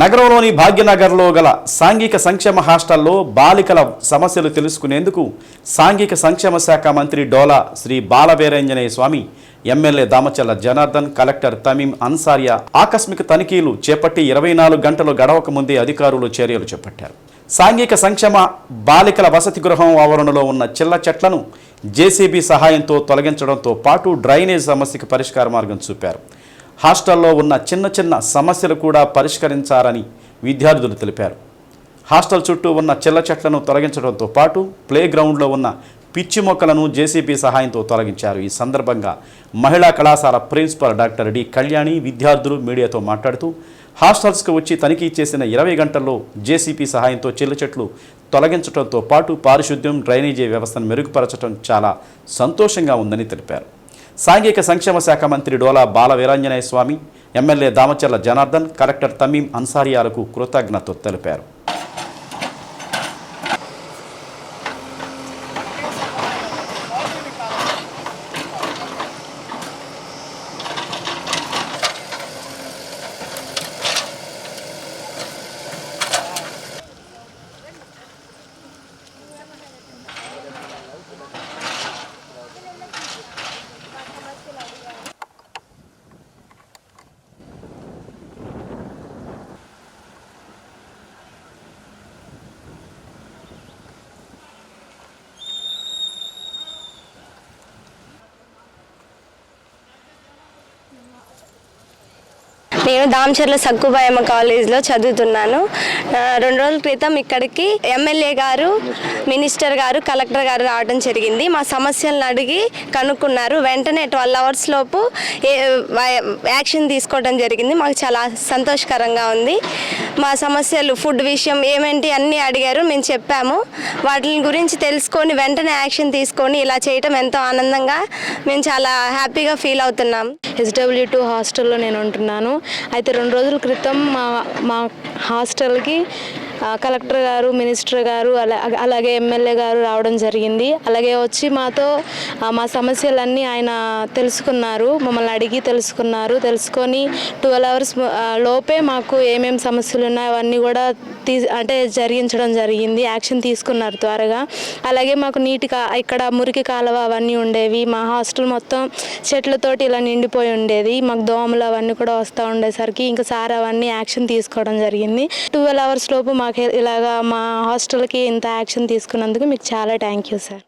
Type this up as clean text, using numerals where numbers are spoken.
నగరంలోని భాగ్యనగర్లో గల సాంఘిక సంక్షేమ హాస్టల్లో బాలికల సమస్యలు తెలుసుకునేందుకు సాంఘిక సంక్షేమ శాఖ మంత్రి డోలా శ్రీ బాలవీరాంజనేయ స్వామి, ఎమ్మెల్యే దామచర్ల జనార్దన్, కలెక్టర్ తమీం అన్సారియా ఆకస్మిక తనిఖీలు చేపట్టి 24 గంటలు గడవక ముందే అధికారులు చర్యలు చేపట్టారు. సాంఘిక సంక్షేమ బాలికల వసతి గృహం ఆవరణలో ఉన్న చిల్ల చెట్లను జేసీబీ సహాయంతో తొలగించడంతో పాటు డ్రైనేజ్ సమస్యకు పరిష్కార మార్గం చూపారు. హాస్టల్లో ఉన్న చిన్న చిన్న సమస్యలు కూడా పరిష్కరించారని విద్యార్థులు తెలిపారు. హాస్టల్ చుట్టూ ఉన్న చిల్ల చెట్లను తొలగించడంతో పాటు ప్లే గ్రౌండ్లో ఉన్న పిచ్చి మొక్కలను జేసీబీ సహాయంతో తొలగించారు. ఈ సందర్భంగా మహిళా కళాశాల ప్రిన్సిపల్ డాక్టర్ డి కళ్యాణి విద్యార్థులు మీడియాతో మాట్లాడుతూ హాస్టల్స్కు వచ్చి తనిఖీ చేసిన 20 గంటల్లో జేసీబీ సహాయంతో చిల్ల చెట్లు తొలగించడంతో పాటు పారిశుద్ధ్యం, డ్రైనేజీ వ్యవస్థను మెరుగుపరచడం చాలా సంతోషంగా ఉందని తెలిపారు. సాంఘిక సంక్షేమ శాఖ మంత్రి డోలా బాలవీరాంజనేయ స్వామి, ఎమ్మెల్యే దామచర్ల జనార్దన్, కలెక్టర్ తమీం అన్సారియాలకు కృతజ్ఞతలు తెలిపారు. నేను దామచర్ల సక్కుబాయమ్మ కాలేజ్లో చదువుతున్నాను. 2 రోజుల క్రితం ఇక్కడికి ఎమ్మెల్యే గారు, మినిస్టర్ గారు, కలెక్టర్ గారు రావడం జరిగింది. మా సమస్యలను అడిగి కనుక్కున్నారు. వెంటనే 12 hours లోపు యాక్షన్ తీసుకోవడం జరిగింది. మాకు చాలా సంతోషకరంగా ఉంది. మా సమస్యలు ఫుడ్ విషయం ఏమేంటి అన్నీ అడిగారు, మేము చెప్పాము. వాటి గురించి తెలుసుకొని వెంటనే యాక్షన్ తీసుకొని ఇలా చేయటం ఎంతో ఆనందంగా మేము చాలా హ్యాపీగా ఫీల్ అవుతున్నాం. SW2 హాస్టల్లో నేను ఉంటున్నాను. అయితే 2 రోజుల క్రితం మా హాస్టల్కి కలెక్టర్ గారు, మినిస్టర్ గారు, అలాగే ఎమ్మెల్యే గారు రావడం జరిగింది. అలాగే వచ్చి మాతో మా సమస్యలన్నీ ఆయన తెలుసుకున్నారు, మమ్మల్ని అడిగి తెలుసుకొని 12 hours లోపే మాకు ఏమేమి సమస్యలు ఉన్నాయో అవన్నీ కూడా జరిగించడం జరిగింది. యాక్షన్ తీసుకున్నారు త్వరగా. అలాగే మాకు ఇక్కడ మురికి కాలువ అవన్నీ ఉండేవి. మా హాస్టల్ మొత్తం చెట్లతోటి ఇలా నిండిపోయి ఉండేది. మాకు దోమలు అవన్నీ కూడా వస్తూ ఉండేసరికి ఇంకా సార్ అవన్నీ యాక్షన్ తీసుకోవడం జరిగింది. 12 hours లోపు మాకు ఇలాగా మా హాస్టల్కి ఇంత యాక్షన్ తీసుకున్నందుకు మీకు చాలా థ్యాంక్ యూ సార్.